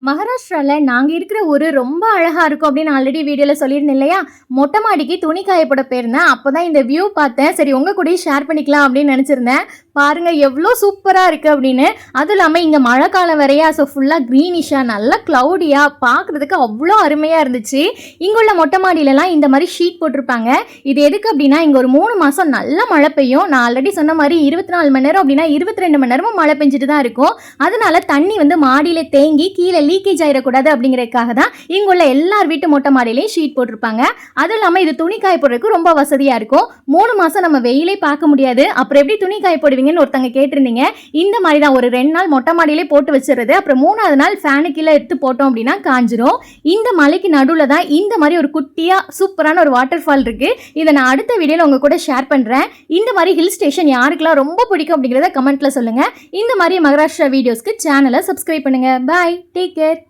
மகாராஷ்டிரால நாங்க இருக்கிற ஊரு ரொம்ப அழகா இருக்கும் அப்படின்னு ஆல்ரெடி வீடியோல சொல்லியிருந்தேன் இல்லையா? மொட்டை மாடிக்கு துணி காய போட போயிருந்தேன். அப்பதான் இந்த வியூ பார்த்தேன். சரி உங்க கூடயும் ஷேர் பண்ணிக்கலாம் அப்படின்னு நினைச்சிருந்தேன். பாருங்க எவ்வளோ சூப்பரா இருக்கு அப்படின்னு. அதுவும் இல்லாம இங்க மழை காலம் வரையா, ஸோ ஃபுல்லா கிரீனிஷா நல்லா கிளவுடியா பார்க்கறதுக்கு அவ்வளோ அருமையா இருந்துச்சு. இங்குள்ள மொட்டை மாடியிலலாம் இந்த மாதிரி ஷீட் போட்டிருப்பாங்க. இது எதுக்கு அப்படின்னா இங்க ஒரு 3 மாசம் நல்லா மழை பெய்யும். நான் ஆல்ரெடி சொன்ன மாதிரி 24 மணி நேரம் அப்படின்னா 22 மணி நேரமும் மழை பெஞ்சிட்டு தான் இருக்கும். அதனால தண்ணி வந்து மாடியில தேங்கி கீழே லீக்கேஜ் ஆயிடக்கூடாது அப்படிங்கிறதுக்காக தான் இங்குள்ள எல்லார் வீட்டு மொட்டை மாடியிலையும் ஷீட் போட்டிருப்பாங்க. அதுவும் இல்லாமல் இது துணி காய போடுறதுக்கு ரொம்ப வசதியா இருக்கும். 3 மாசம் நம்ம வெயிலே பார்க்க முடியாது. அப்புறம் எப்படி துணி காய போடுவீங்கன்னு ஒருத்தங்க கேட்டிருந்தீங்க. இந்த மாதிரி தான் ஒரு 2 நாள் மொட்டை மாடியிலே போட்டு வச்சிருது. அப்புறம் 3ஆவது நாள் ஃபேனு கீழே எடுத்து போட்டோம் அப்படின்னா காஞ்சிரும். இந்த மலைக்கு நடுவில் தான் இந்த மாதிரி ஒரு குட்டியா சூப்பரான ஒரு வாட்டர் ஃபால் இருக்கு. இதை நான் அடுத்த வீடியோல உங்க கூட ஷேர் பண்றேன். இந்த மாதிரி ஹில் ஸ்டேஷன் யாருக்கெல்லாம் ரொம்ப பிடிக்கும் அப்படிங்கிறத கமெண்ட்ல சொல்லுங்க. இந்த மாதிரி மகாராஷ்டிரா வீடியோஸ்க்கு சேனலை சப்ஸ்கிரைப் பண்ணுங்க. பாய், டேக் கேர்.